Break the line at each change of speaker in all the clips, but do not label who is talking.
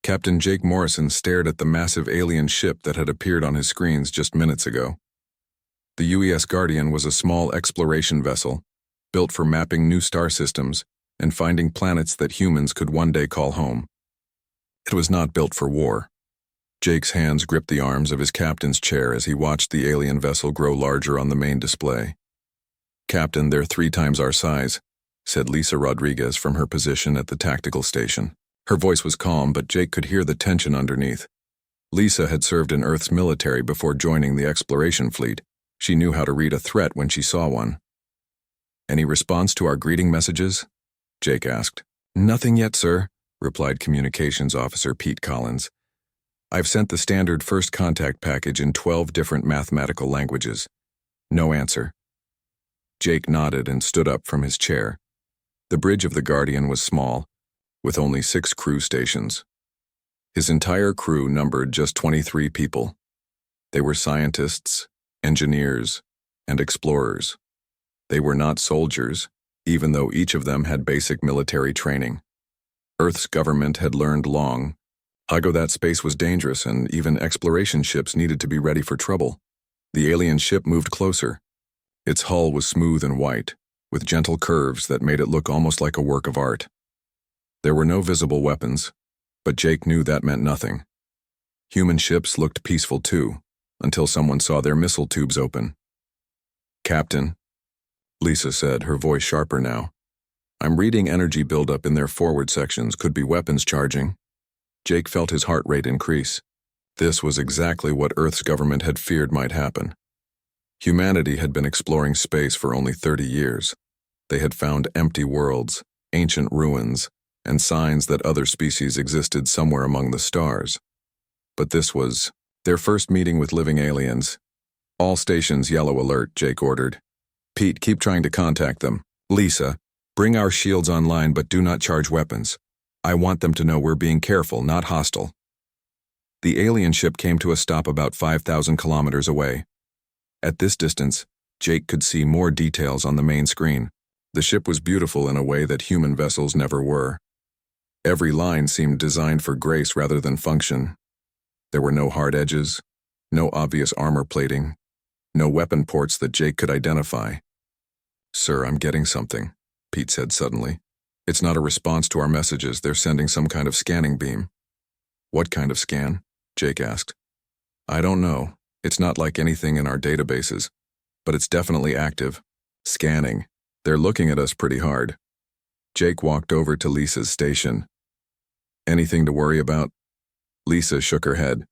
Captain Jake Morrison stared at the massive alien ship that had appeared on his screens just minutes ago. The UES Guardian was a small exploration vessel, built for mapping new star systems and finding planets that humans could one day call home. It was not built for war. Jake's hands gripped the arms of his captain's chair as he watched the alien vessel grow larger on the main display. "Captain, they're 3 times our size," said Lisa Rodriguez from her position at the tactical station. Her voice was calm, but Jake could hear the tension underneath. Lisa had served in Earth's military before joining the exploration fleet. She knew how to read a threat when she saw one. "Any response to our greeting messages?" Jake asked. "Nothing yet, sir," replied Communications Officer Pete Collins. "I've sent the standard first contact package in 12 different mathematical languages. No answer." Jake nodded and stood up from his chair. The bridge of the Guardian was small, with only 6 crew stations. His entire crew numbered just 23 people. They were scientists, engineers, and explorers. They were not soldiers, even though each of them had basic military training. Earth's government had learned long ago that space was dangerous and even exploration ships needed to be ready for trouble. The alien ship moved closer. Its hull was smooth and white, with gentle curves that made it look almost like a work of art. There were no visible weapons, but Jake knew that meant nothing. Human ships looked peaceful too, until someone saw their missile tubes open. "Captain," Lisa said, her voice sharper now, "I'm reading energy buildup in their forward sections, could be weapons charging." Jake felt his heart rate increase. This was exactly what Earth's government had feared might happen. Humanity had been exploring space for only 30 years. They had found empty worlds, ancient ruins, and signs that other species existed somewhere among the stars. But this was their first meeting with living aliens. "All stations yellow alert," Jake ordered. "Pete, keep trying to contact them. Lisa, bring our shields online but do not charge weapons. I want them to know we're being careful, not hostile." The alien ship came to a stop about 5,000 kilometers away. At this distance, Jake could see more details on the main screen. The ship was beautiful in a way that human vessels never were. Every line seemed designed for grace rather than function. There were no hard edges, no obvious armor plating, no weapon ports that Jake could identify. "Sir, I'm getting something," Pete said suddenly. "It's not a response to our messages, they're sending some kind of scanning beam." "What kind of scan?" Jake asked. "I don't know. It's not like anything in our databases, but it's definitely active. Scanning. They're looking at us pretty hard." Jake walked over to Lisa's station. "Anything to worry about?" Lisa shook her head.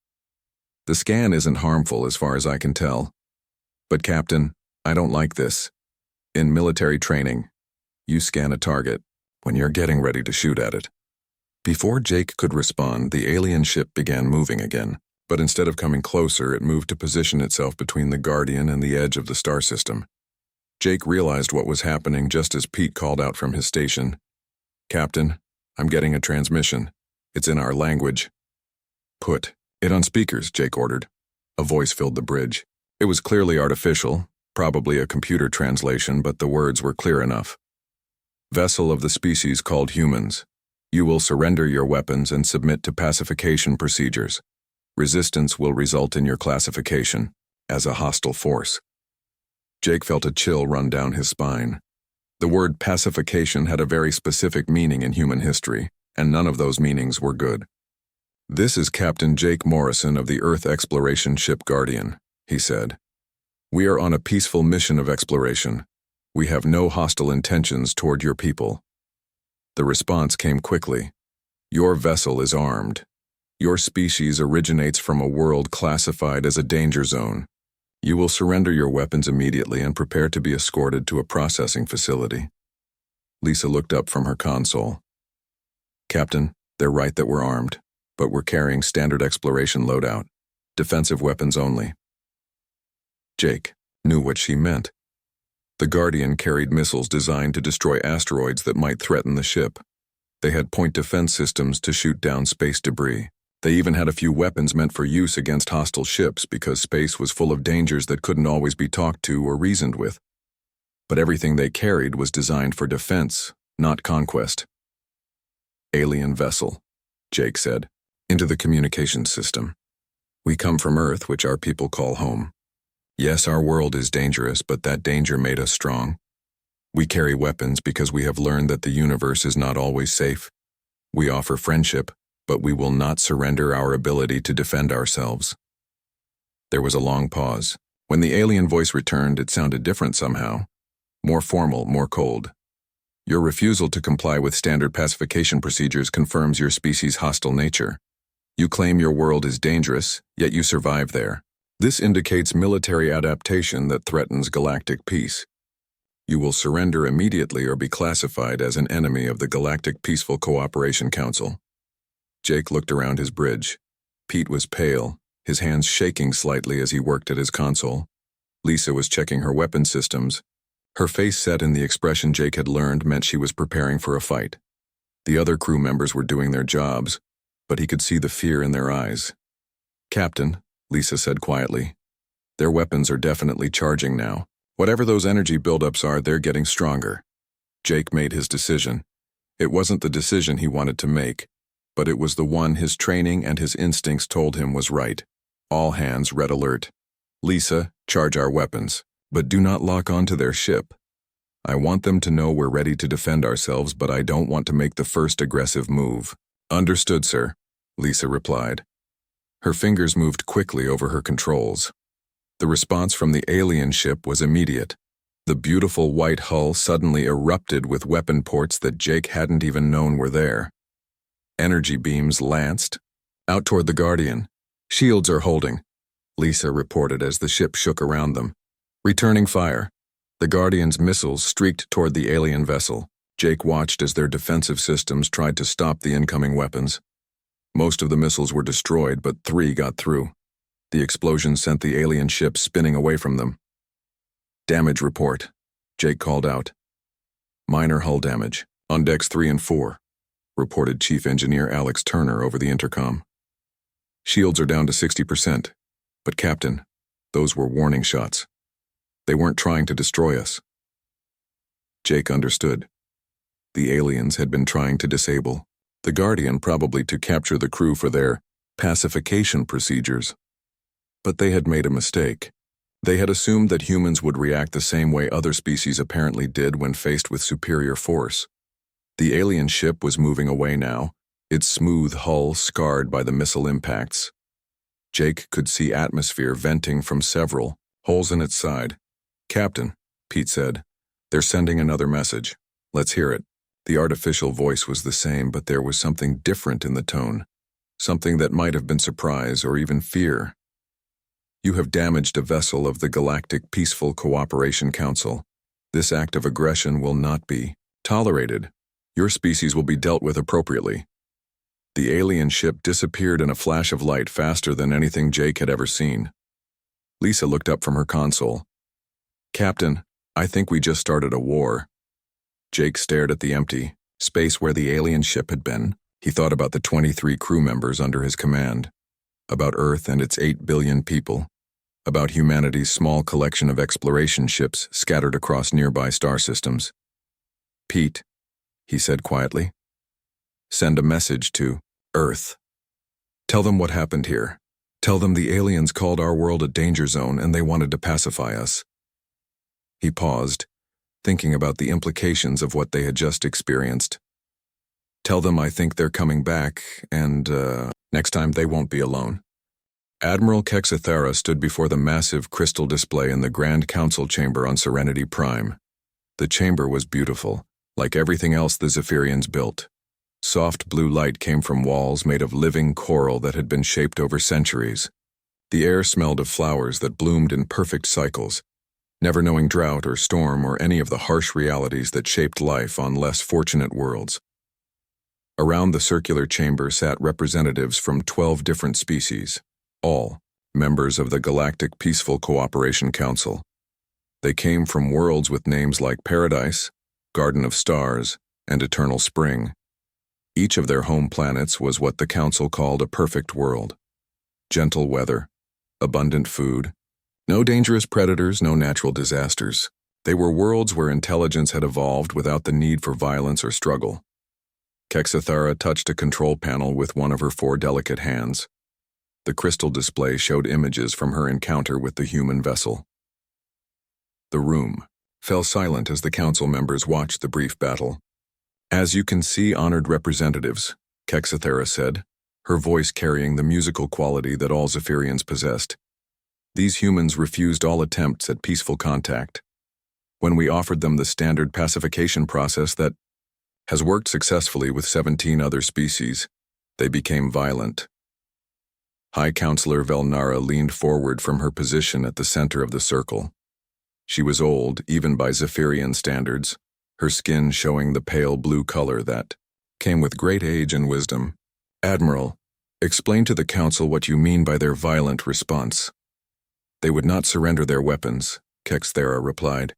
"The scan isn't harmful as far as I can tell. But Captain, I don't like this. In military training, you scan a target when you're getting ready to shoot at it." Before Jake could respond, the alien ship began moving again, but instead of coming closer, it moved to position itself between the Guardian and the edge of the star system. Jake realized what was happening just as Pete called out from his station. "Captain, I'm getting a transmission. It's in our language." "Put it on speakers," Jake ordered. A voice filled the bridge. It was clearly artificial, probably a computer translation, but the words were clear enough. "Vessel of the species called humans. You will surrender your weapons and submit to pacification procedures. Resistance will result in your classification as a hostile force." Jake felt a chill run down his spine. The word pacification had a very specific meaning in human history, and none of those meanings were good. "This is Captain Jake Morrison of the Earth exploration ship Guardian," he said. "We are on a peaceful mission of exploration. We have no hostile intentions toward your people." The response came quickly. "Your vessel is armed. Your species originates from a world classified as a danger zone. You will surrender your weapons immediately and prepare to be escorted to a processing facility." Lisa looked up from her console. "Captain, they're right that we're armed, but we're carrying standard exploration loadout. Defensive weapons only." Jake knew what she meant. The Guardian carried missiles designed to destroy asteroids that might threaten the ship. They had point defense systems to shoot down space debris. They even had a few weapons meant for use against hostile ships because space was full of dangers that couldn't always be talked to or reasoned with. But everything they carried was designed for defense, not conquest. "Alien vessel," Jake said. into the communication system. We come from Earth, which our people call home. Yes, our world is dangerous, but that danger made us strong. We carry weapons because we have learned that the universe is not always safe. We offer friendship, but we will not surrender our ability to defend ourselves. There was a long pause. When the alien voice returned, it sounded different somehow. More formal, more cold. Your refusal to comply with standard pacification procedures confirms your species' hostile nature. You claim your world is dangerous, yet you survive there. This indicates military adaptation that threatens galactic peace. You will surrender immediately or be classified as an enemy of the Galactic Peaceful Cooperation Council. Jake looked around his bridge. Pete was pale, his hands shaking slightly as he worked at his console. Lisa was checking her weapon systems. Her face set in the expression Jake had learned meant she was preparing for a fight. The other crew members were doing their jobs, but he could see the fear in their eyes. "Captain," Lisa said quietly, "their weapons are definitely charging now. Whatever those energy buildups are, they're getting stronger." Jake made his decision. It wasn't the decision he wanted to make, but it was the one his training and his instincts told him was right. All hands red alert. "Lisa, charge our weapons, but do not lock onto their ship. I want them to know we're ready to defend ourselves, but I don't want to make the first aggressive move." "Understood, sir," Lisa replied. Her fingers moved quickly over her controls. The response from the alien ship was immediate. The beautiful white hull suddenly erupted with weapon ports that Jake hadn't even known were there. Energy beams lanced out toward the Guardian. "Shields are holding," Lisa reported as the ship shook around them. "Returning fire." The Guardian's missiles streaked toward the alien vessel. Jake watched as their defensive systems tried to stop the incoming weapons. Most of the missiles were destroyed, but 3 got through. The explosion sent the alien ship spinning away from them. "Damage report," Jake called out. "Minor hull damage, on decks 3 and 4, reported Chief Engineer Alex Turner over the intercom. "Shields are down to 60%, but Captain, those were warning shots. They weren't trying to destroy us." Jake understood. The aliens had been trying to disable the Guardian, probably to capture the crew for their pacification procedures. But they had made a mistake. They had assumed that humans would react the same way other species apparently did when faced with superior force. The alien ship was moving away now, its smooth hull scarred by the missile impacts. Jake could see atmosphere venting from several holes in its side. "Captain," Pete said, "they're sending another message. Let's hear it." The artificial voice was the same, but there was something different in the tone, something that might have been surprise or even fear. "You have damaged a vessel of the Galactic Peaceful Cooperation Council. This act of aggression will not be tolerated. Your species will be dealt with appropriately." The alien ship disappeared in a flash of light faster than anything Jake had ever seen. Lisa looked up from her console. "Captain, I think we just started a war." Jake stared at the empty space where the alien ship had been. He thought about the 23 crew members under his command, about Earth and its 8 billion people, about humanity's small collection of exploration ships scattered across nearby star systems. "Pete," he said quietly, "send a message to Earth. Tell them what happened here. Tell them the aliens called our world a danger zone and they wanted to pacify us." He paused, thinking about the implications of what they had just experienced. "Tell them I think they're coming back, and next time they won't be alone." Admiral Kexathera stood before the massive crystal display in the Grand Council chamber on Serenity Prime. The chamber was beautiful, like everything else the Zephyrians built. Soft blue light came from walls made of living coral that had been shaped over centuries. The air smelled of flowers that bloomed in perfect cycles, never knowing drought or storm or any of the harsh realities that shaped life on less fortunate worlds. Around the circular chamber sat representatives from 12 different species, all members of the Galactic Peaceful Cooperation Council. They came from worlds with names like Paradise, Garden of Stars, and Eternal Spring. Each of their home planets was what the Council called a perfect world. Gentle weather, abundant food, no dangerous predators, no natural disasters. They were worlds where intelligence had evolved without the need for violence or struggle. Kexathara touched a control panel with one of her 4 delicate hands. The crystal display showed images from her encounter with the human vessel. The room fell silent as the council members watched the brief battle. "As you can see, honored representatives," Kexathara said, her voice carrying the musical quality that all Zephyrians possessed. "These humans refused all attempts at peaceful contact. When we offered them the standard pacification process that has worked successfully with 17 other species, they became violent." High Counselor Velnara leaned forward from her position at the center of the circle. She was old, even by Zephyrian standards, her skin showing the pale blue color that came with great age and wisdom. "Admiral, explain to the Council what you mean by their violent response." "They would not surrender their weapons," Kexathara replied.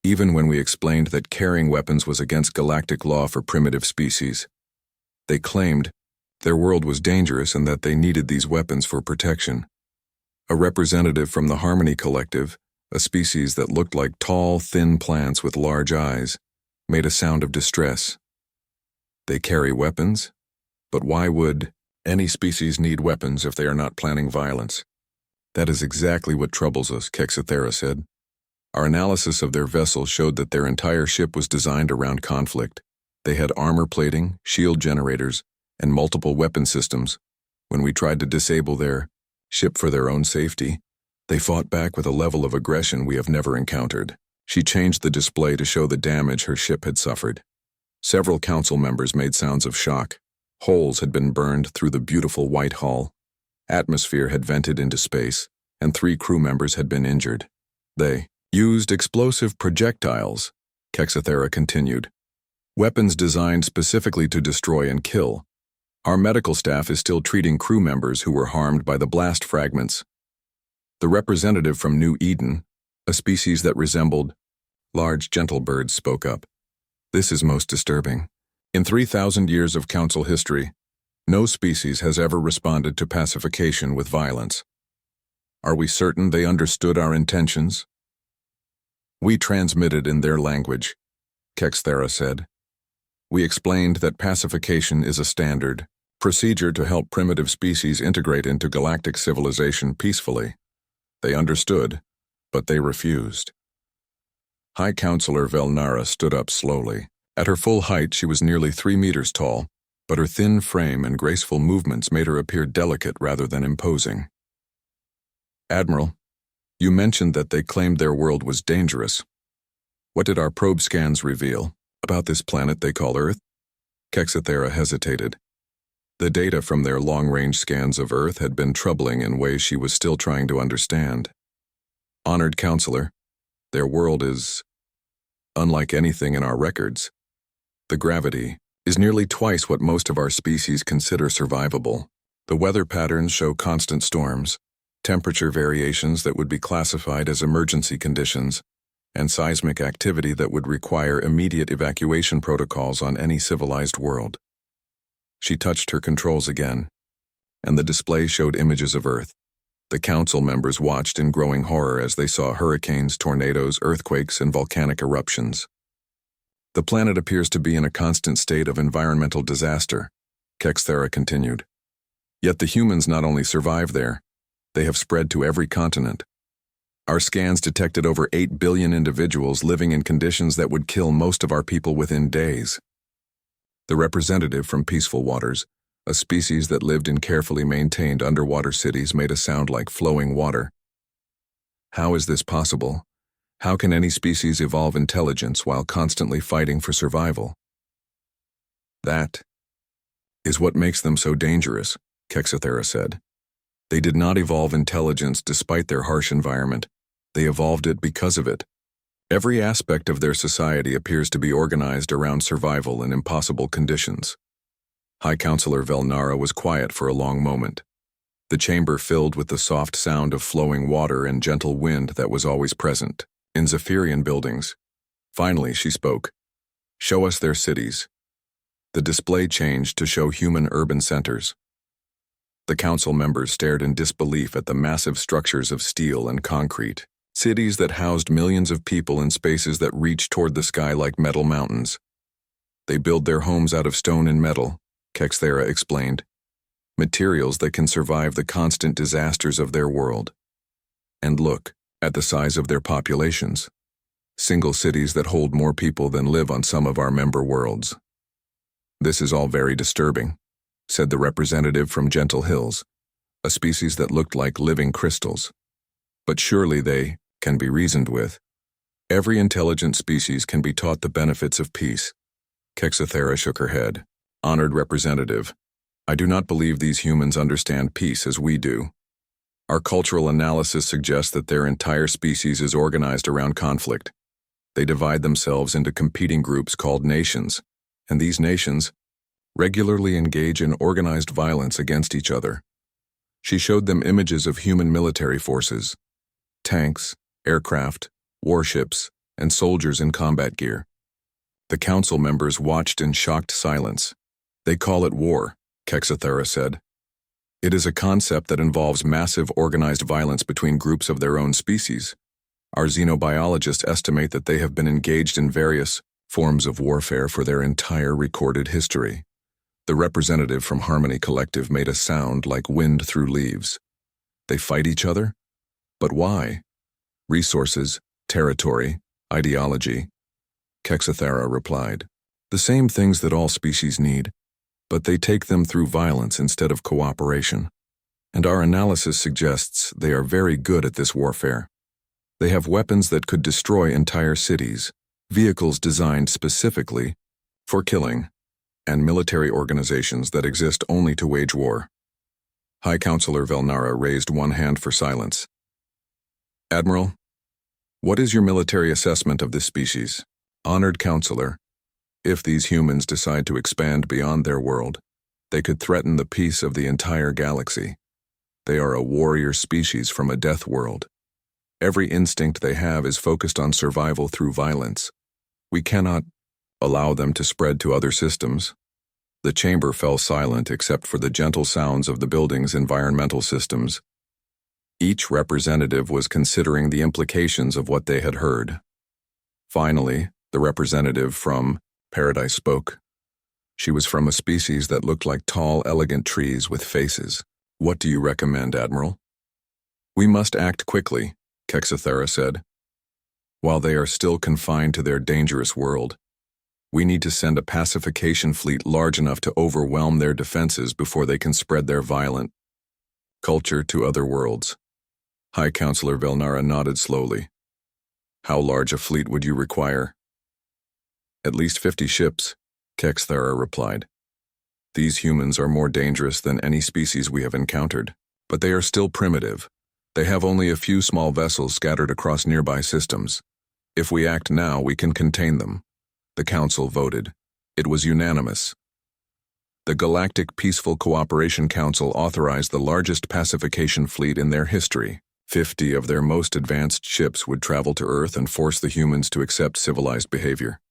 "Even when we explained that carrying weapons was against galactic law for primitive species. They claimed their world was dangerous and that they needed these weapons for protection." A representative from the Harmony Collective, a species that looked like tall, thin plants with large eyes, made a sound of distress. "They carry weapons? But why would any species need weapons if they are not planning violence?" "That is exactly what troubles us," Kexathara said. "Our analysis of their vessel showed that their entire ship was designed around conflict. They had armor plating, shield generators, and multiple weapon systems. When we tried to disable their ship for their own safety, they fought back with a level of aggression we have never encountered." She changed the display to show the damage her ship had suffered. Several council members made sounds of shock. Holes had been burned through the beautiful white hull. Atmosphere had vented into space, and 3 crew members had been injured. "They used explosive projectiles," Kexathara continued. "Weapons designed specifically to destroy and kill. Our medical staff is still treating crew members who were harmed by the blast fragments." The representative from New Eden, a species that resembled large gentle birds, spoke up. "This is most disturbing. In 3,000 years of council history, no species has ever responded to pacification with violence. Are we certain they understood our intentions?" "We transmitted in their language," Kexathara said. "We explained that pacification is a standard procedure to help primitive species integrate into galactic civilization peacefully. They understood, but they refused." High Counselor Velnara stood up slowly. At her full height, she was nearly 3 meters tall, but her thin frame and graceful movements made her appear delicate rather than imposing. "Admiral, you mentioned that they claimed their world was dangerous. What did our probe scans reveal about this planet they call Earth?" Kexathara hesitated. The data from their long-range scans of Earth had been troubling in ways she was still trying to understand. "Honored Counselor, their world is unlike anything in our records. The gravity is nearly twice what most of our species consider survivable. The weather patterns show constant storms, temperature variations that would be classified as emergency conditions, and seismic activity that would require immediate evacuation protocols on any civilized world." She touched her controls again, and the display showed images of Earth. The council members watched in growing horror as they saw hurricanes, tornadoes, earthquakes, and volcanic eruptions. "The planet appears to be in a constant state of environmental disaster," Kexathara continued. "Yet the humans not only survive there, they have spread to every continent. Our scans detected over 8 billion individuals living in conditions that would kill most of our people within days." The representative from Peaceful Waters, a species that lived in carefully maintained underwater cities, made a sound like flowing water. "How is this possible? How can any species evolve intelligence while constantly fighting for survival?" "That is what makes them so dangerous," Kexathara said. "They did not evolve intelligence despite their harsh environment. They evolved it because of it. Every aspect of their society appears to be organized around survival in impossible conditions." High Counselor Velnara was quiet for a long moment. The chamber filled with the soft sound of flowing water and gentle wind that was always present in Zephyrian buildings. Finally, she spoke. "Show us their cities." The display changed to show human urban centers. The council members stared in disbelief at the massive structures of steel and concrete. Cities that housed millions of people in spaces that reached toward the sky like metal mountains. They build their homes out of stone and metal, Kexthera explained. Materials that can survive the constant disasters of their world. And look at the size of their populations. Single cities that hold more people than live on some of our member worlds. This is all very disturbing, said the representative from Gentle Hills, a species that looked like living crystals. But surely they can be reasoned with. Every intelligent species can be taught the benefits of peace. Kexthera shook her head. Honored representative, I do not believe these humans understand peace as we do. Our cultural analysis suggests that their entire species is organized around conflict. They divide themselves into competing groups called nations, and these nations regularly engage in organized violence against each other. She showed them images of human military forces, tanks, aircraft, warships, and soldiers in combat gear. The council members watched in shocked silence. They call it war, Kexthera said. It is a concept that involves massive organized violence between groups of their own species. Our xenobiologists estimate that they have been engaged in various forms of warfare for their entire recorded history. The representative from Harmony Collective made a sound like wind through leaves. They fight each other? But why? Resources, territory, ideology. Kexthera replied. The same things that all species need, but they take them through violence instead of cooperation. And our analysis suggests they are very good at this warfare. They have weapons that could destroy entire cities, vehicles designed specifically for killing, and military organizations that exist only to wage war. High Counselor Velnara raised one hand for silence. Admiral, what is your military assessment of this species? Honored Counselor, if these humans decide to expand beyond their world, they could threaten the peace of the entire galaxy. They are a warrior species from a death world. Every instinct they have is focused on survival through violence. We cannot allow them to spread to other systems. The chamber fell silent except for the gentle sounds of the building's environmental systems. Each representative was considering the implications of what they had heard. Finally, the representative from Paradise spoke. She was from a species that looked like tall, elegant trees with faces. What do you recommend, Admiral? We must act quickly, Kexthera said. While they are still confined to their dangerous world, we need to send a pacification fleet large enough to overwhelm their defenses before they can spread their violent culture to other worlds. High Counselor Velnara nodded slowly. How large a fleet would you require? At least 50 ships, Kexthera replied. These humans are more dangerous than any species we have encountered, but they are still primitive. They have only a few small vessels scattered across nearby systems. If we act now, we can contain them. The Council voted. It was unanimous. The Galactic Peaceful Cooperation Council authorized the largest pacification fleet in their history. 50 of their most advanced ships would travel to Earth and force the humans to accept civilized behavior.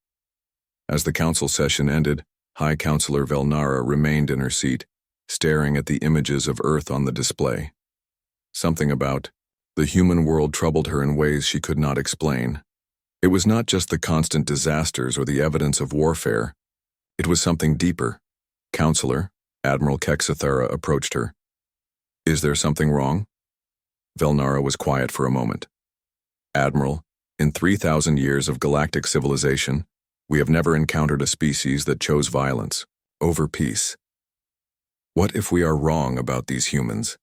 As the council session ended, High Counselor Velnara remained in her seat, staring at the images of Earth on the display. Something about the human world troubled her in ways she could not explain. It was not just the constant disasters or the evidence of warfare. It was something deeper. Counselor, Admiral Kexthera approached her. Is there something wrong? Velnara was quiet for a moment. Admiral, in 3,000 years of galactic civilization, we have never encountered a species that chose violence over peace. What if we are wrong about these humans?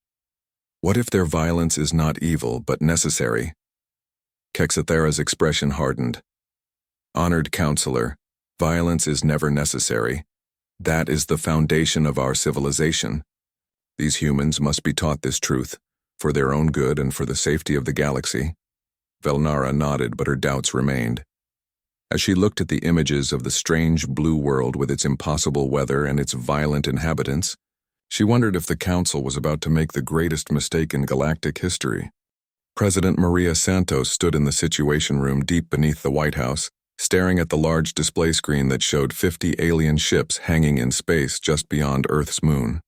What if their violence is not evil but necessary? Kexthera's expression hardened. Honored Counselor, violence is never necessary. That is the foundation of our civilization. These humans must be taught this truth, for their own good and for the safety of the galaxy. Velnara nodded, but her doubts remained. As she looked at the images of the strange blue world with its impossible weather and its violent inhabitants, she wondered if the Council was about to make the greatest mistake in galactic history. President Maria Santos stood in the Situation Room deep beneath the White House, staring at the large display screen that showed 50 alien ships hanging in space just beyond Earth's moon.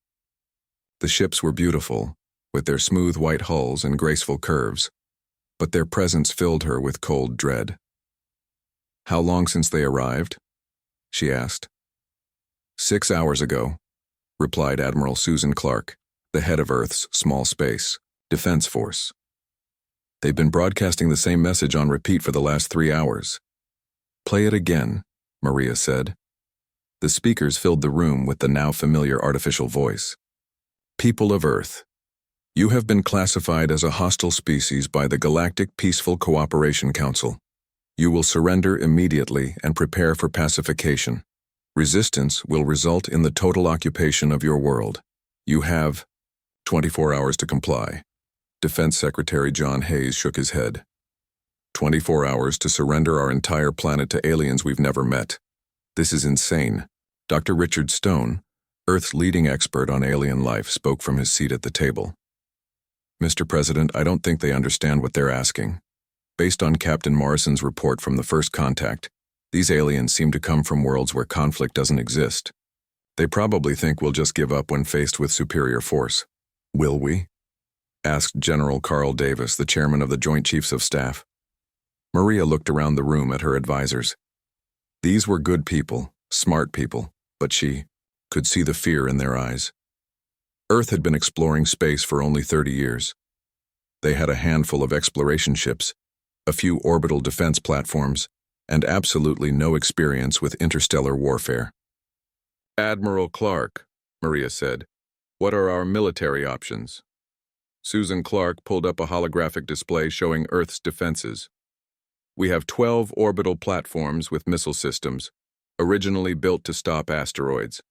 The ships were beautiful, with their smooth white hulls and graceful curves, but their presence filled her with cold dread. How long since they arrived? She asked. 6 hours ago, replied Admiral Susan Clark, the head of Earth's Small Space Defense Force. They've been broadcasting the same message on repeat for the last 3 hours. Play it again, Maria said. The speakers filled the room with the now familiar artificial voice. People of Earth, you have been classified as a hostile species by the Galactic Peaceful Cooperation Council. You will surrender immediately and prepare for pacification. Resistance will result in the total occupation of your world. You have 24 hours to comply. Defense Secretary John Hayes shook his head. 24 hours to surrender our entire planet to aliens we've never met. This is insane. Dr. Richard Stone, Earth's leading expert on alien life, spoke from his seat at the table. Mr. President, I don't think they understand what they're asking. Based on Captain Morrison's report from the first contact, these aliens seem to come from worlds where conflict doesn't exist. They probably think we'll just give up when faced with superior force. Will we? Asked General Carl Davis, the chairman of the Joint Chiefs of Staff. Maria looked around the room at her advisors. These were good people, smart people, but she could see the fear in their eyes. Earth had been exploring space for only 30 years. They had a handful of exploration ships, a few orbital defense platforms, and absolutely no experience with interstellar warfare. Admiral Clark, Maria said, what are our military options? Susan Clark pulled up a holographic display showing Earth's defenses. We have 12 orbital platforms with missile systems, originally built to stop asteroids.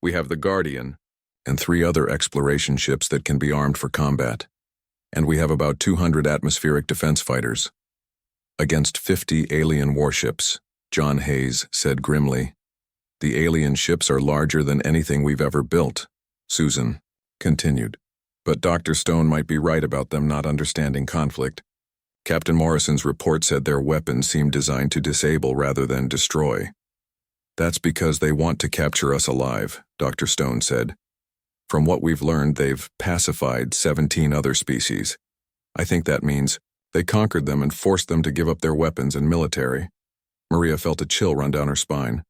We have the Guardian, and 3 other exploration ships that can be armed for combat. And we have about 200 atmospheric defense fighters. Against 50 alien warships, John Hayes said grimly. The alien ships are larger than anything we've ever built, Susan continued. But Dr. Stone might be right about them not understanding conflict. Captain Morrison's report said their weapons seemed designed to disable rather than destroy. That's because they want to capture us alive, Dr. Stone said. From what we've learned, they've pacified 17 other species. I think that means they conquered them and forced them to give up their weapons and military. Maria felt a chill run down her spine.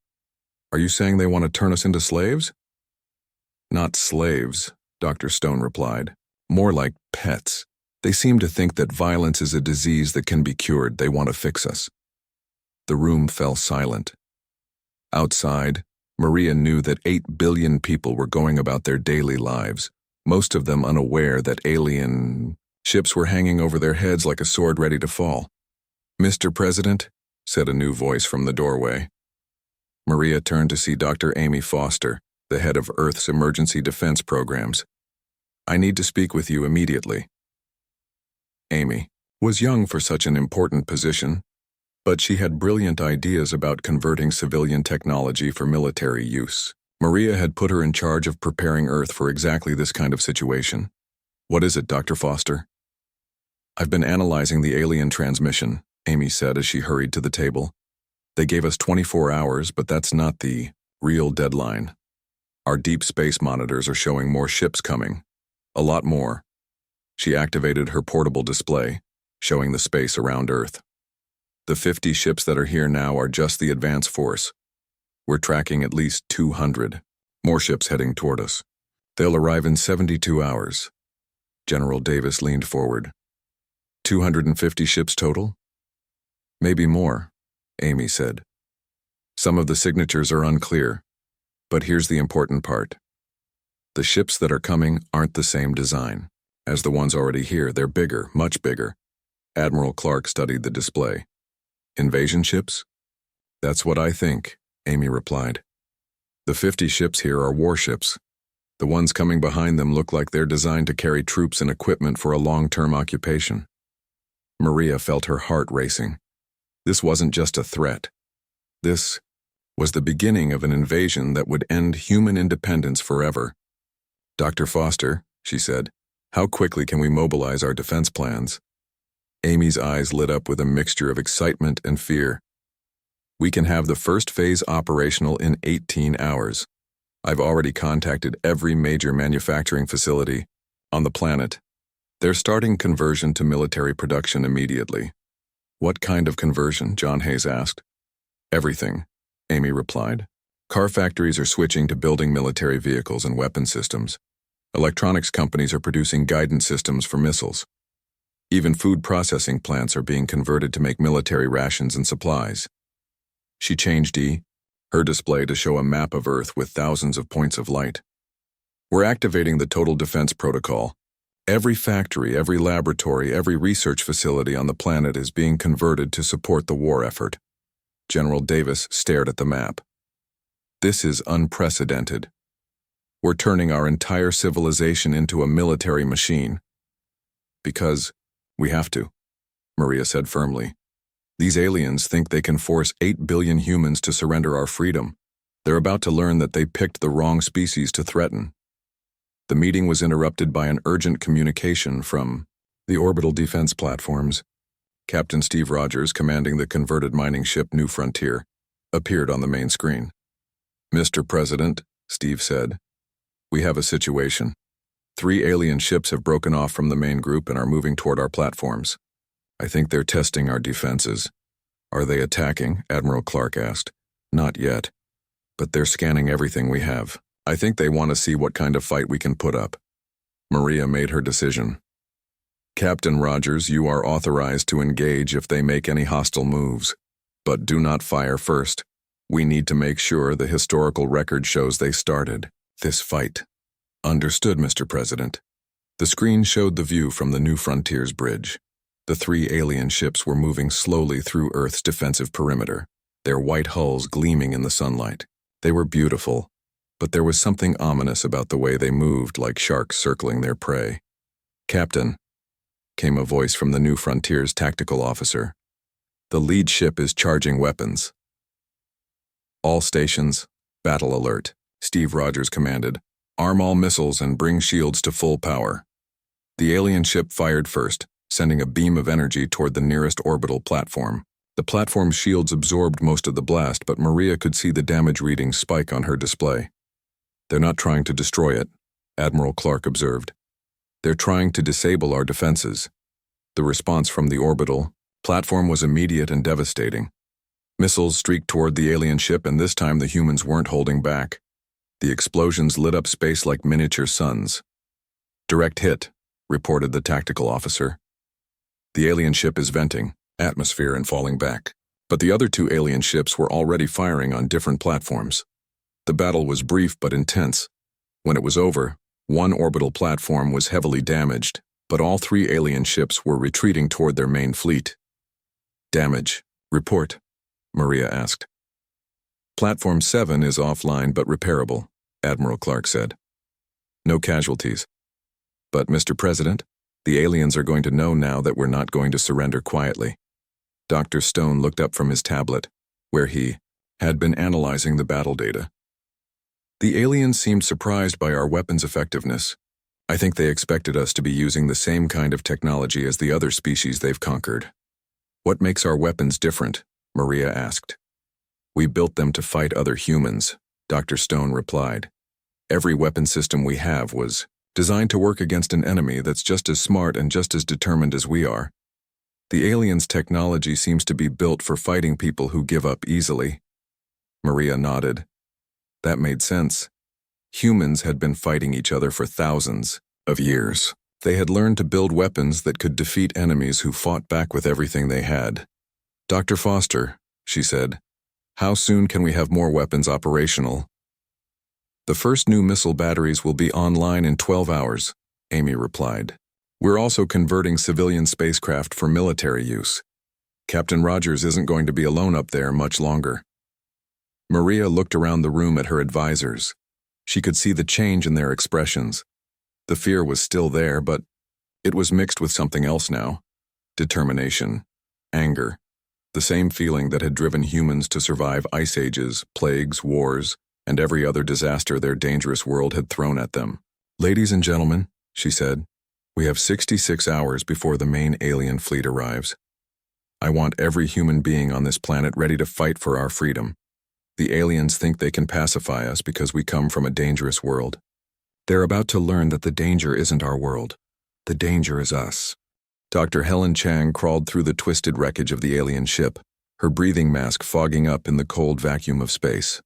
Are you saying they want to turn us into slaves? Not slaves, Dr. Stone replied. More like pets. They seem to think that violence is a disease that can be cured. They want to fix us. The room fell silent. Outside, Maria knew that 8 billion people were going about their daily lives, most of them unaware that alien ships were hanging over their heads like a sword ready to fall. Mr. President, said a new voice from the doorway. Maria turned to see Dr. Amy Foster, the head of Earth's emergency defense programs. I need to speak with you immediately. Amy was young for such an important position, but she had brilliant ideas about converting civilian technology for military use. Maria had put her in charge of preparing Earth for exactly this kind of situation. What is it, Dr. Foster? I've been analyzing the alien transmission, Amy said as she hurried to the table. They gave us 24 hours, but that's not the real deadline. Our deep space monitors are showing more ships coming. A lot more. She activated her portable display, showing the space around Earth. The 50 ships that are here now are just the advance force. We're tracking at least 200. More ships heading toward us. They'll arrive in 72 hours. General Davis leaned forward. 250 ships total? Maybe more, Amy said. Some of the signatures are unclear, but here's the important part. The ships that are coming aren't the same design as the ones already here. They're bigger, much bigger. Admiral Clark studied the display. Invasion ships? That's what I think, Amy replied. The 50 ships here are warships. The ones coming behind them look like they're designed to carry troops and equipment for a long-term occupation. Maria felt her heart racing. This wasn't just a threat. This was the beginning of an invasion that would end human independence forever. Dr. Foster, she said, how quickly can we mobilize our defense plans? Amy's eyes lit up with a mixture of excitement and fear. We can have the first phase operational in 18 hours. I've already contacted every major manufacturing facility on the planet. They're starting conversion to military production immediately. What kind of conversion? John Hayes asked. Everything, Amy replied. Car factories are switching to building military vehicles and weapon systems. Electronics companies are producing guidance systems for missiles. Even food processing plants are being converted to make military rations and supplies. She changed her display to show a map of Earth with thousands of points of light. We're activating the Total Defense Protocol. Every factory, every laboratory, every research facility on the planet is being converted to support the war effort. General Davis stared at the map. This is unprecedented. We're turning our entire civilization into a military machine. Because we have to, Maria said firmly. These aliens think they can force 8 billion humans to surrender our freedom. They're about to learn that they picked the wrong species to threaten. The meeting was interrupted by an urgent communication from the orbital defense platforms. Captain Steve Rogers, commanding the converted mining ship New Frontier, appeared on the main screen. "Mr. President," Steve said, "we have a situation. 3 alien ships have broken off from the main group and are moving toward our platforms. I think they're testing our defenses." "Are they attacking?" Admiral Clark asked. "Not yet, but they're scanning everything we have. I think they want to see what kind of fight we can put up." Maria made her decision. "Captain Rogers, you are authorized to engage if they make any hostile moves, but do not fire first. We need to make sure the historical record shows they started this fight." "Understood, Mr. President." The screen showed the view from the New Frontiers bridge. The 3 alien ships were moving slowly through Earth's defensive perimeter, their white hulls gleaming in the sunlight. They were beautiful, but there was something ominous about the way they moved, like sharks circling their prey. "Captain," came a voice from the New Frontiers tactical officer. "The lead ship is charging weapons." "All stations, battle alert," Steve Rogers commanded. "Arm all missiles and bring shields to full power." The alien ship fired first, sending a beam of energy toward the nearest orbital platform. The platform's shields absorbed most of the blast, but Maria could see the damage readings spike on her display. "They're not trying to destroy it," Admiral Clark observed. "They're trying to disable our defenses." The response from the orbital platform was immediate and devastating. Missiles streaked toward the alien ship, and this time the humans weren't holding back. The explosions lit up space like miniature suns. "Direct hit," reported the tactical officer. "The alien ship is venting atmosphere and falling back." But the other 2 alien ships were already firing on different platforms. The battle was brief but intense. When it was over, one orbital platform was heavily damaged, but all 3 alien ships were retreating toward their main fleet. "Damage. Report," Maria asked. "Platform 7 is offline but repairable," Admiral Clark said. "No casualties. But, Mr. President, the aliens are going to know now that we're not going to surrender quietly." Dr. Stone looked up from his tablet, where he had been analyzing the battle data. "The aliens seemed surprised by our weapons' effectiveness. I think they expected us to be using the same kind of technology as the other species they've conquered." "What makes our weapons different?" Maria asked. "We built them to fight other humans," Dr. Stone replied. "Every weapon system we have was designed to work against an enemy that's just as smart and just as determined as we are. The aliens' technology seems to be built for fighting people who give up easily." Maria nodded. That made sense. Humans had been fighting each other for thousands of years. They had learned to build weapons that could defeat enemies who fought back with everything they had. "Dr. Foster," she said, "how soon can we have more weapons operational?" "The first new missile batteries will be online in 12 hours, Amy replied. "We're also converting civilian spacecraft for military use. Captain Rogers isn't going to be alone up there much longer." Maria looked around the room at her advisors. She could see the change in their expressions. The fear was still there, but it was mixed with something else now. Determination, anger, the same feeling that had driven humans to survive ice ages, plagues, wars, and every other disaster their dangerous world had thrown at them. "Ladies and gentlemen," she said, "we have 66 hours before the main alien fleet arrives. I want every human being on this planet ready to fight for our freedom. The aliens think they can pacify us because we come from a dangerous world. They're about to learn that the danger isn't our world. The danger is us." Dr. Helen Chang crawled through the twisted wreckage of the alien ship, her breathing mask fogging up in the cold vacuum of space.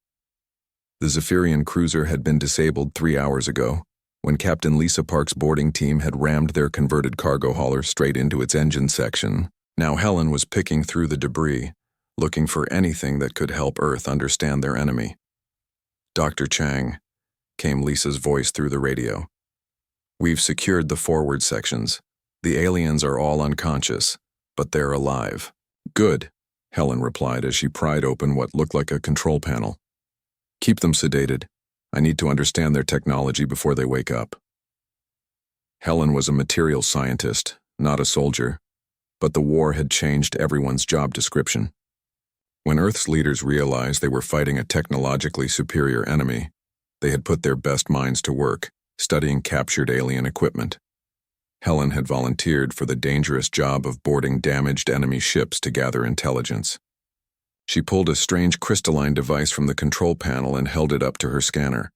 The Zephyrian cruiser had been disabled 3 hours ago, when Captain Lisa Park's boarding team had rammed their converted cargo hauler straight into its engine section. Now Helen was picking through the debris, looking for anything that could help Earth understand their enemy. "Dr. Chang," came Lisa's voice through the radio. "We've secured the forward sections. The aliens are all unconscious, but they're alive." "Good," Helen replied as she pried open what looked like a control panel. "Keep them sedated. I need to understand their technology before they wake up." Helen was a materials scientist, not a soldier, but the war had changed everyone's job description. When Earth's leaders realized they were fighting a technologically superior enemy, they had put their best minds to work, studying captured alien equipment. Helen had volunteered for the dangerous job of boarding damaged enemy ships to gather intelligence. She pulled a strange crystalline device from the control panel and held it up to her scanner.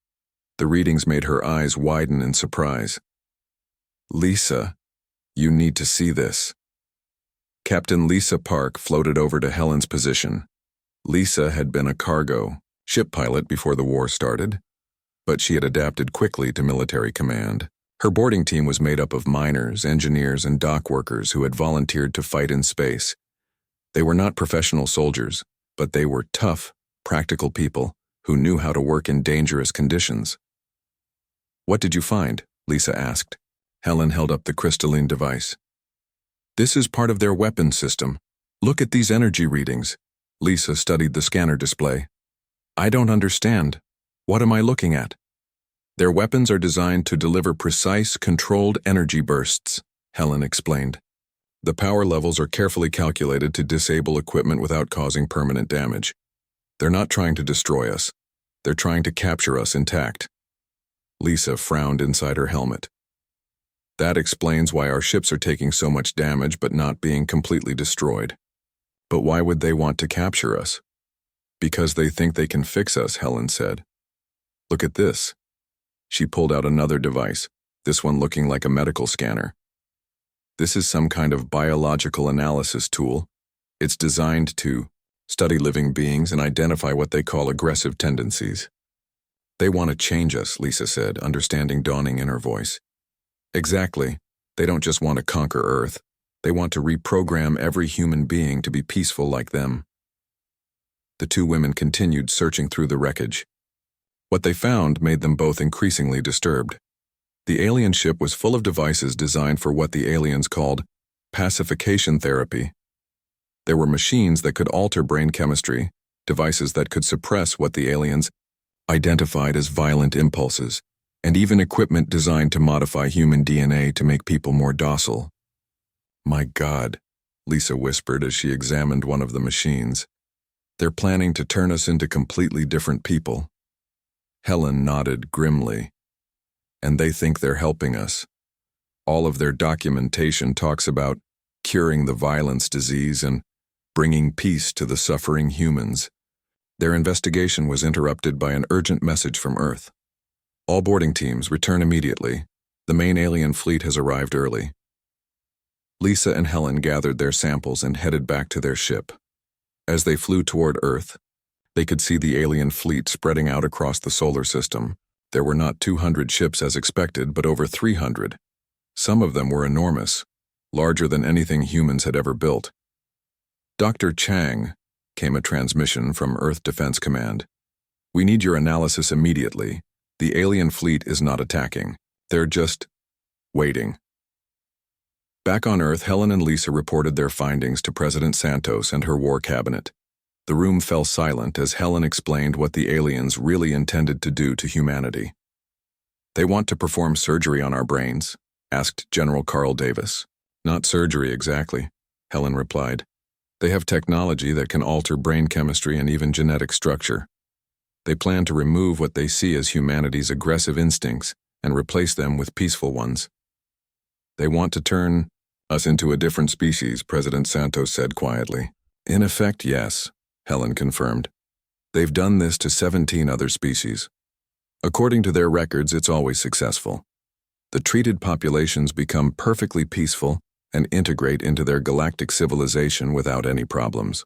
The readings made her eyes widen in surprise. "Lisa, you need to see this." Captain Lisa Park floated over to Helen's position. Lisa had been a cargo ship pilot before the war started, but she had adapted quickly to military command. Her boarding team was made up of miners, engineers, and dock workers who had volunteered to fight in space. They were not professional soldiers, but they were tough, practical people who knew how to work in dangerous conditions. "What did you find?" Lisa asked. Helen held up the crystalline device. "This is part of their weapons system. Look at these energy readings." Lisa studied the scanner display. "I don't understand. What am I looking at?" "Their weapons are designed to deliver precise, controlled energy bursts," Helen explained. "The power levels are carefully calculated to disable equipment without causing permanent damage. They're not trying to destroy us. They're trying to capture us intact." Lisa frowned inside her helmet. "That explains why our ships are taking so much damage but not being completely destroyed. But why would they want to capture us?" "Because they think they can fix us," Helen said. "Look at this." She pulled out another device, this one looking like a medical scanner. "This is some kind of biological analysis tool. It's designed to study living beings and identify what they call aggressive tendencies." "They want to change us," Lisa said, understanding dawning in her voice. "Exactly. They don't just want to conquer Earth. They want to reprogram every human being to be peaceful like them." The two women continued searching through the wreckage. What they found made them both increasingly disturbed. The alien ship was full of devices designed for what the aliens called pacification therapy. There were machines that could alter brain chemistry, devices that could suppress what the aliens identified as violent impulses, and even equipment designed to modify human DNA to make people more docile. "My God," Lisa whispered as she examined one of the machines. "They're planning to turn us into completely different people." Helen nodded grimly. "And they think they're helping us. All of their documentation talks about curing the violence disease and bringing peace to the suffering humans." Their investigation was interrupted by an urgent message from Earth. "All boarding teams, return immediately. The main alien fleet has arrived early." Lisa and Helen gathered their samples and headed back to their ship. As they flew toward Earth, they could see the alien fleet spreading out across the solar system. There were not 200 ships as expected, but over 300. Some of them were enormous, larger than anything humans had ever built. "Dr. Chang," came a transmission from Earth Defense Command. "We need your analysis immediately. The alien fleet is not attacking. They're just waiting." Back on Earth, Helen and Lisa reported their findings to President Santos and her war cabinet. The room fell silent as Helen explained what the aliens really intended to do to humanity. "They want to perform surgery on our brains?" asked General Carl Davis. "Not surgery exactly," Helen replied. "They have technology that can alter brain chemistry and even genetic structure. They plan to remove what they see as humanity's aggressive instincts and replace them with peaceful ones." "They want to turn us into a different species," President Santos said quietly. "In effect, yes," Helen confirmed. "They've done this to 17 other species. According to their records, it's always successful. The treated populations become perfectly peaceful and integrate into their galactic civilization without any problems."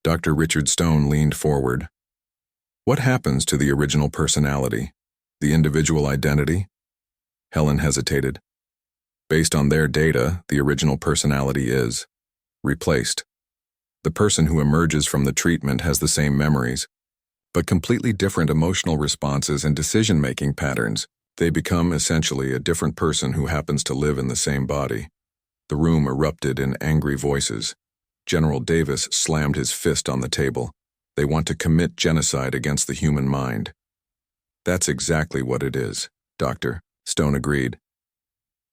Dr. Richard Stone leaned forward. What happens to the original personality, the individual identity? Helen hesitated. Based on their data, the original personality is replaced. The person who emerges from the treatment has the same memories, but completely different emotional responses and decision-making patterns. They become essentially a different person who happens to live in the same body. The room erupted in angry voices. General Davis slammed his fist on the table. They want to commit genocide against the human mind. That's exactly what it is, Doctor, Stone agreed.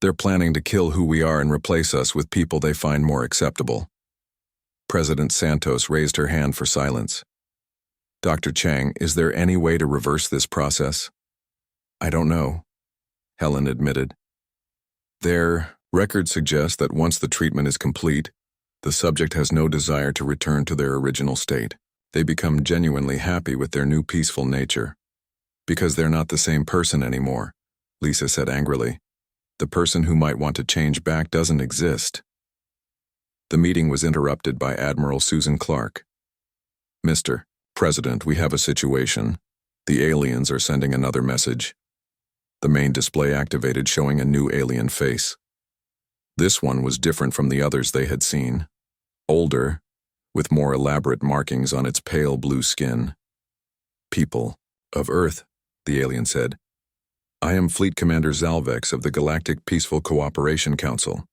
They're planning to kill who we are and replace us with people they find more acceptable. President Santos raised her hand for silence. Dr. Chang, is there any way to reverse this process? I don't know, Helen admitted. Their records suggest that once the treatment is complete, the subject has no desire to return to their original state. They become genuinely happy with their new peaceful nature. Because they're not the same person anymore, Lisa said angrily. The person who might want to change back doesn't exist. The meeting was interrupted by Admiral Susan Clark. Mr. President, we have a situation. The aliens are sending another message. The main display activated, showing a new alien face. This one was different from the others they had seen. Older, with more elaborate markings on its pale blue skin. People of Earth, the alien said. I am Fleet Commander Zalvex of the Galactic Peaceful Cooperation Council.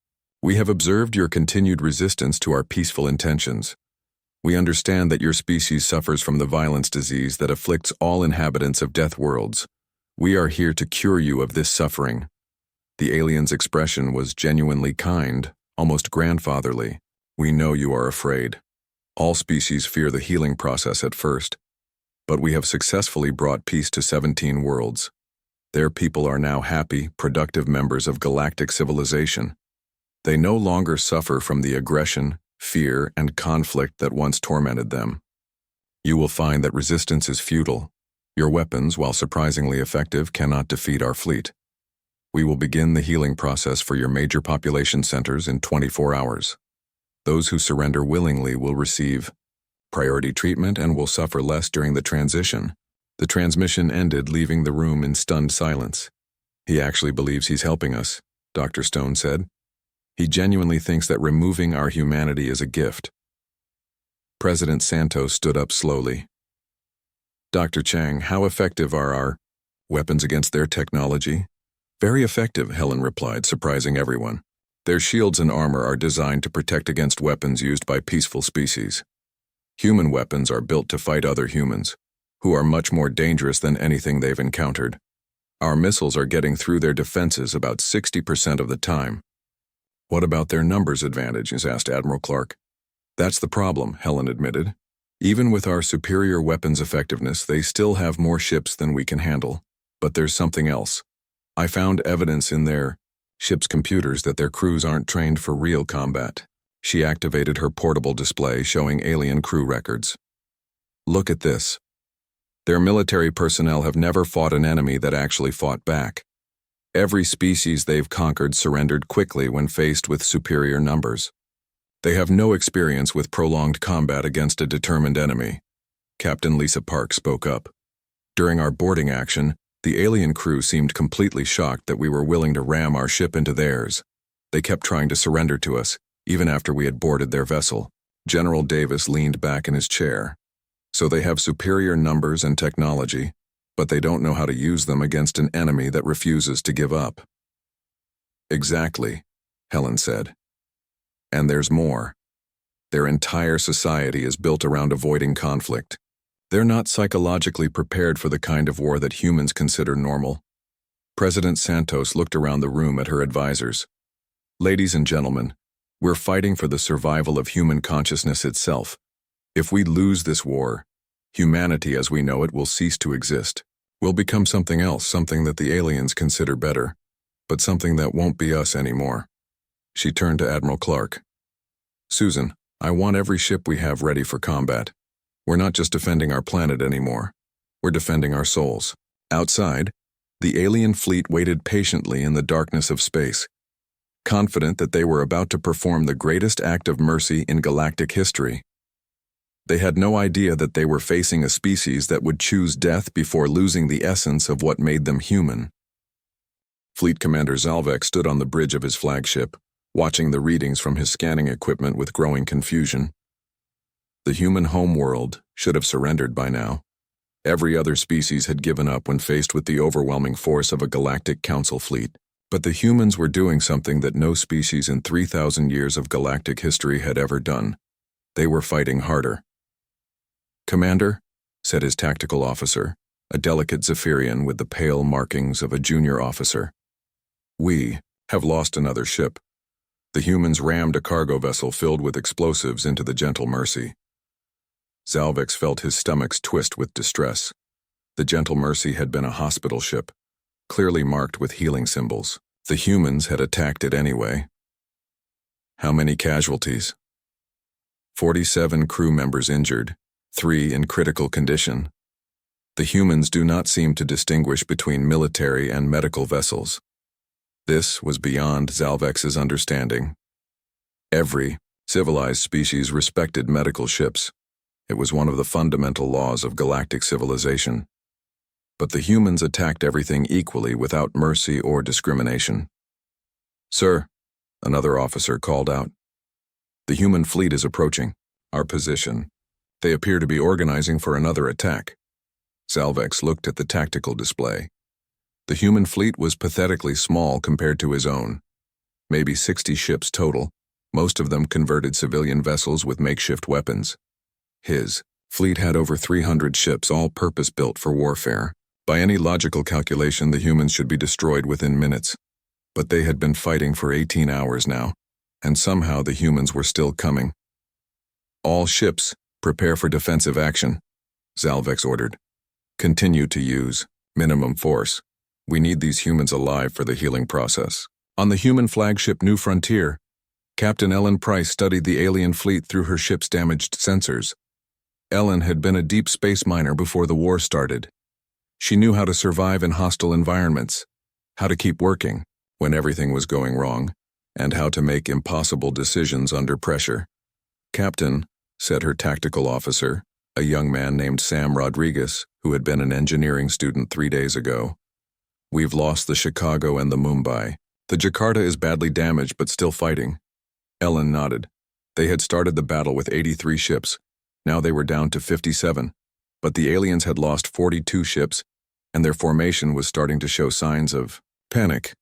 We have observed your continued resistance to our peaceful intentions. We understand that your species suffers from the violence disease that afflicts all inhabitants of Deathworlds. We are here to cure you of this suffering. The alien's expression was genuinely kind, almost grandfatherly. We know you are afraid. All species fear the healing process at first, but we have successfully brought peace to 17 worlds. Their people are now happy, productive members of galactic civilization. They no longer suffer from the aggression, fear, and conflict that once tormented them. You will find that resistance is futile. Your weapons, while surprisingly effective, cannot defeat our fleet. We will begin the healing process for your major population centers in 24 hours. Those who surrender willingly will receive priority treatment and will suffer less during the transition. The transmission ended, leaving the room in stunned silence. He actually believes he's helping us, Dr. Stone said. He genuinely thinks that removing our humanity is a gift. President Santos stood up slowly. Dr. Chang, how effective are our weapons against their technology? Very effective, Helen replied, surprising everyone. Their shields and armor are designed to protect against weapons used by peaceful species. Human weapons are built to fight other humans, who are much more dangerous than anything they've encountered. Our missiles are getting through their defenses about 60% of the time. What about their numbers advantages? Asked Admiral Clark. That's the problem, Helen admitted. Even with our superior weapons effectiveness, they still have more ships than we can handle. But there's something else. I found evidence in their ship's computers that their crews aren't trained for real combat. She activated her portable display showing alien crew records. Look at this. Their military personnel have never fought an enemy that actually fought back. Every species they've conquered surrendered quickly when faced with superior numbers. They have no experience with prolonged combat against a determined enemy. Captain Lisa Park spoke up. During our boarding action, the alien crew seemed completely shocked that we were willing to ram our ship into theirs. They kept trying to surrender to us, even after we had boarded their vessel. General Davis leaned back in his chair. So they have superior numbers and technology, but they don't know how to use them against an enemy that refuses to give up. Exactly, Helen said. And there's more. Their entire society is built around avoiding conflict. They're not psychologically prepared for the kind of war that humans consider normal. President Santos looked around the room at her advisors. Ladies and gentlemen, we're fighting for the survival of human consciousness itself. If we lose this war, humanity as we know it will cease to exist. We'll become something else, something that the aliens consider better, but something that won't be us anymore. She turned to Admiral Clark. Susan, I want every ship we have ready for combat. We're not just defending our planet anymore. We're defending our souls. Outside, the alien fleet waited patiently in the darkness of space, confident that they were about to perform the greatest act of mercy in galactic history. They had no idea that they were facing a species that would choose death before losing the essence of what made them human. Fleet Commander Zalvex stood on the bridge of his flagship, watching the readings from his scanning equipment with growing confusion. The human homeworld should have surrendered by now. Every other species had given up when faced with the overwhelming force of a galactic council fleet. But the humans were doing something that no species in 3,000 years of galactic history had ever done. They were fighting harder. "Commander," said his tactical officer, a delicate Zephyrian with the pale markings of a junior officer. "We have lost another ship. The humans rammed a cargo vessel filled with explosives into the Gentle Mercy." Zalvex felt his stomachs twist with distress. The Gentle Mercy had been a hospital ship, clearly marked with healing symbols. The humans had attacked it anyway. "How many casualties?" 47 crew members injured, 3 in critical condition. The humans do not seem to distinguish between military and medical vessels. This was beyond Zalvex's understanding. Every civilized species respected medical ships. It was one of the fundamental laws of galactic civilization. But the humans attacked everything equally without mercy or discrimination. "Sir," another officer called out. "The human fleet is approaching our position. They appear to be organizing for another attack." Zalvex looked at the tactical display. The human fleet was pathetically small compared to his own. Maybe 60 ships total, most of them converted civilian vessels with makeshift weapons. His fleet had over 300 ships, all purpose-built for warfare. By any logical calculation, the humans should be destroyed within minutes. But they had been fighting for 18 hours now, and somehow the humans were still coming. "All ships, prepare for defensive action," Zalvex ordered. "Continue to use minimum force. We need these humans alive for the healing process." On the human flagship New Frontier, Captain Ellen Price studied the alien fleet through her ship's damaged sensors. Ellen had been a deep space miner before the war started. She knew how to survive in hostile environments, how to keep working when everything was going wrong, and how to make impossible decisions under pressure. "Captain," said her tactical officer, a young man named Sam Rodriguez, who had been an engineering student 3 days ago, "we've lost the Chicago and the Mumbai. The Jakarta is badly damaged but still fighting." Ellen nodded. They had started the battle with 83 ships. Now they were down to 57. But the aliens had lost 42 ships, and their formation was starting to show signs of panic.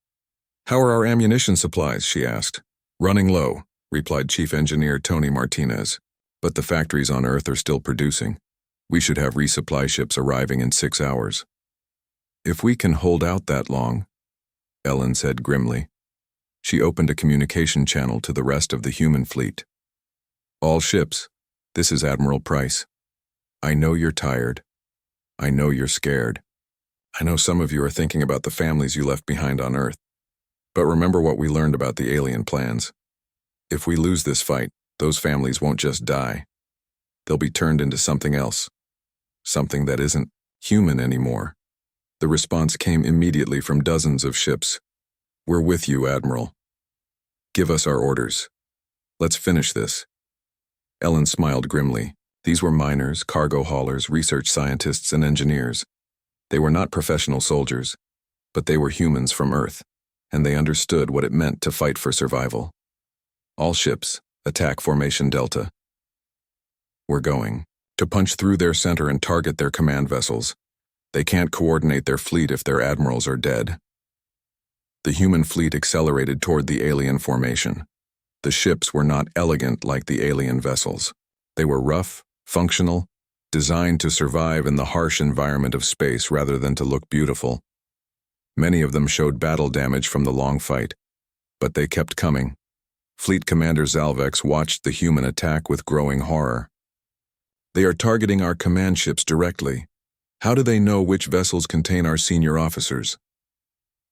"How are our ammunition supplies?" she asked. "Running low," replied Chief Engineer Tony Martinez. "But the factories on Earth are still producing. We should have resupply ships arriving in 6 hours." "If we can hold out that long," Ellen said grimly. She opened a communication channel to the rest of the human fleet. "All ships, this is Admiral Price. I know you're tired. I know you're scared. I know some of you are thinking about the families you left behind on Earth. But remember what we learned about the alien plans. If we lose this fight, those families won't just die. They'll be turned into something else. Something that isn't human anymore." The response came immediately from dozens of ships. "We're with you, Admiral. Give us our orders. Let's finish this." Ellen smiled grimly. These were miners, cargo haulers, research scientists, and engineers. They were not professional soldiers, but they were humans from Earth, and they understood what it meant to fight for survival. "All ships, attack Formation Delta. We're going to punch through their center and target their command vessels. They can't coordinate their fleet if their admirals are dead." The human fleet accelerated toward the alien formation. The ships were not elegant like the alien vessels. They were rough, functional, designed to survive in the harsh environment of space rather than to look beautiful. Many of them showed battle damage from the long fight, but they kept coming. Fleet Commander Zalvex watched the human attack with growing horror. "They are targeting our command ships directly. How do they know which vessels contain our senior officers?"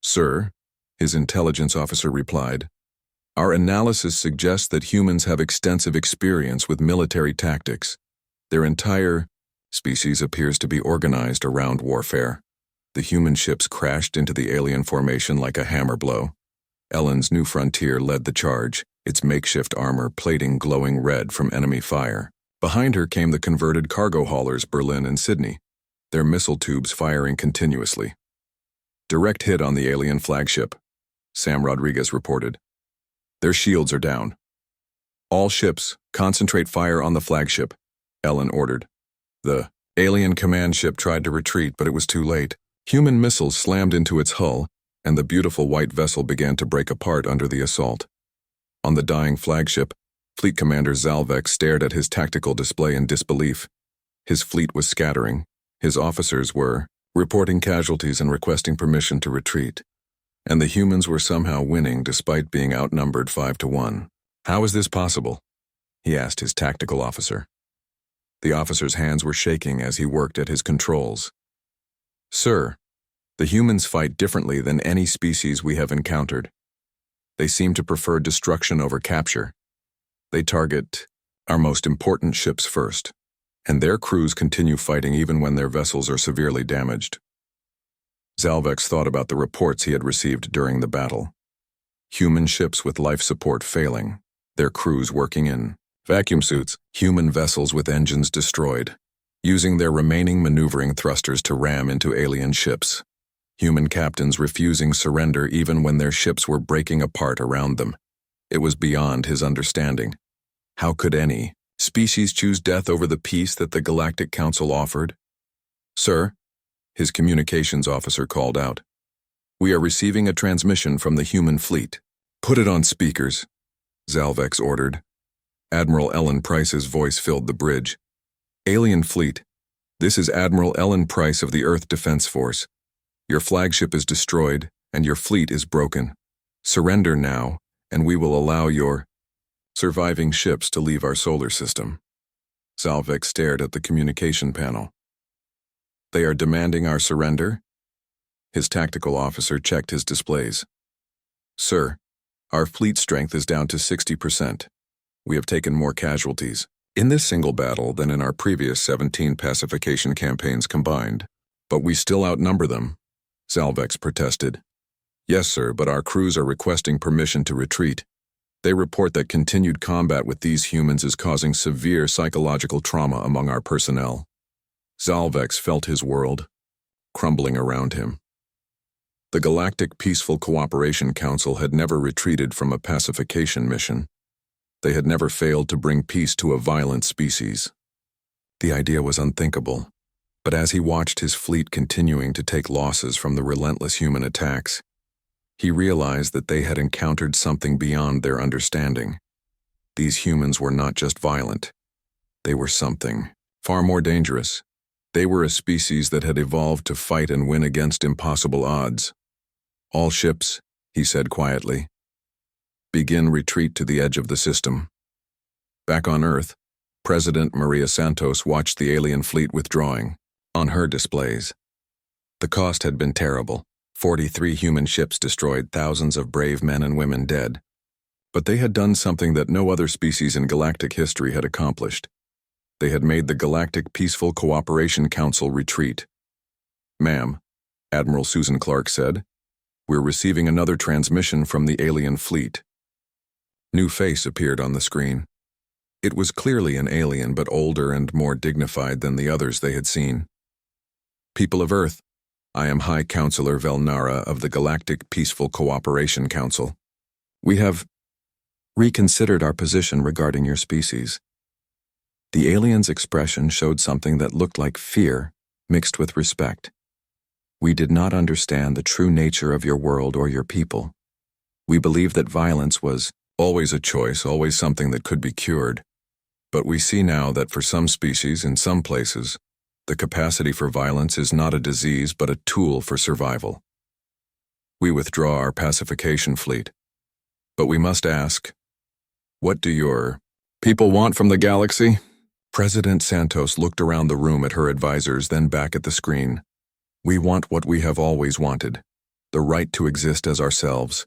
"Sir," his intelligence officer replied, "our analysis suggests that humans have extensive experience with military tactics. Their entire species appears to be organized around warfare." The human ships crashed into the alien formation like a hammer blow. Ellen's New Frontier led the charge, its makeshift armor plating glowing red from enemy fire. Behind her came the converted cargo haulers Berlin and Sydney, their missile tubes firing continuously. Direct hit on the alien flagship, Sam Rodriguez reported. Their shields are down. All ships, concentrate fire on the flagship, Ellen ordered. The alien command ship tried to retreat, but it was too late. Human missiles slammed into its hull, and the beautiful white vessel began to break apart under the assault. On the dying flagship, Fleet Commander Zalvex stared at his tactical display in disbelief. His fleet was scattering. His officers were reporting casualties and requesting permission to retreat. And the humans were somehow winning despite being outnumbered 5-1. How is this possible? He asked his tactical officer. The officer's hands were shaking as he worked at his controls. Sir, the humans fight differently than any species we have encountered. They seem to prefer destruction over capture. They target our most important ships first, and their crews continue fighting even when their vessels are severely damaged. Zalvex thought about the reports he had received during the battle. Human ships with life support failing, their crews working in vacuum suits, human vessels with engines destroyed, using their remaining maneuvering thrusters to ram into alien ships. Human captains refusing surrender even when their ships were breaking apart around them. It was beyond his understanding. How could any species choose death over the peace that the Galactic Council offered? Sir, his communications officer called out. We are receiving a transmission from the human fleet. Put it on speakers, Zalvex ordered. Admiral Ellen Price's voice filled the bridge. Alien fleet, this is Admiral Ellen Price of the Earth Defense Force. Your flagship is destroyed, and your fleet is broken. Surrender now, and we will allow your surviving ships to leave our solar system. Zalvex stared at the communication panel. They are demanding our surrender? His tactical officer checked his displays. Sir, our fleet strength is down to 60%. We have taken more casualties in this single battle than in our previous 17 pacification campaigns combined. But we still outnumber them, Zalvex protested. Yes, sir, but our crews are requesting permission to retreat. They report that continued combat with these humans is causing severe psychological trauma among our personnel. Zalvex felt his world crumbling around him. The Galactic Peaceful Cooperation Council had never retreated from a pacification mission. They had never failed to bring peace to a violent species. The idea was unthinkable, but as he watched his fleet continuing to take losses from the relentless human attacks, he realized that they had encountered something beyond their understanding. These humans were not just violent. They were something far more dangerous. They were a species that had evolved to fight and win against impossible odds. All ships, he said quietly, begin retreat to the edge of the system. Back on Earth, President Maria Santos watched the alien fleet withdrawing on her displays. The cost had been terrible. 43 human ships destroyed, thousands of brave men and women dead. But they had done something that no other species in galactic history had accomplished. They had made the Galactic Peaceful Cooperation Council retreat. Ma'am, Admiral Susan Clark said, we're receiving another transmission from the alien fleet. New face appeared on the screen. It was clearly an alien, but older and more dignified than the others they had seen. People of Earth, I am High Counselor Velnara of the Galactic Peaceful Cooperation Council. We have reconsidered our position regarding your species. The alien's expression showed something that looked like fear mixed with respect. We did not understand the true nature of your world or your people. We believed that violence was always a choice, always something that could be cured. But we see now that for some species in some places, the capacity for violence is not a disease but a tool for survival. We withdraw our pacification fleet. But we must ask, what do your people want from the galaxy? President Santos looked around the room at her advisors, then back at the screen. We want what we have always wanted, the right to exist as ourselves,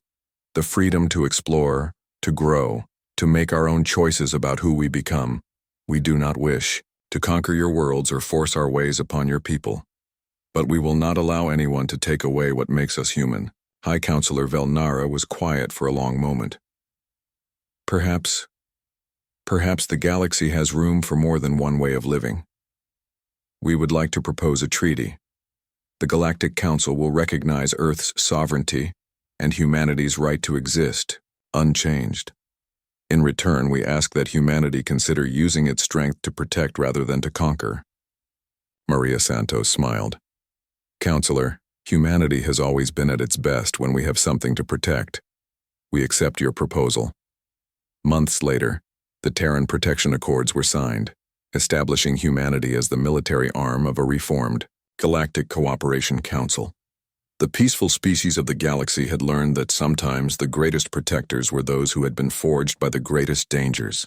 the freedom to explore, to grow, to make our own choices about who we become. We do not wish to conquer your worlds or force our ways upon your people. But we will not allow anyone to take away what makes us human. High Counselor Velnara was quiet for a long moment. Perhaps Perhaps the galaxy has room for more than one way of living. We would like to propose a treaty. The Galactic Council will recognize Earth's sovereignty and humanity's right to exist, unchanged. In return, we ask that humanity consider using its strength to protect rather than to conquer. Maria Santos smiled. Counselor, humanity has always been at its best when we have something to protect. We accept your proposal. Months later, the Terran Protection Accords were signed, establishing humanity as the military arm of a reformed Galactic Cooperation Council. The peaceful species of the galaxy had learned that sometimes the greatest protectors were those who had been forged by the greatest dangers.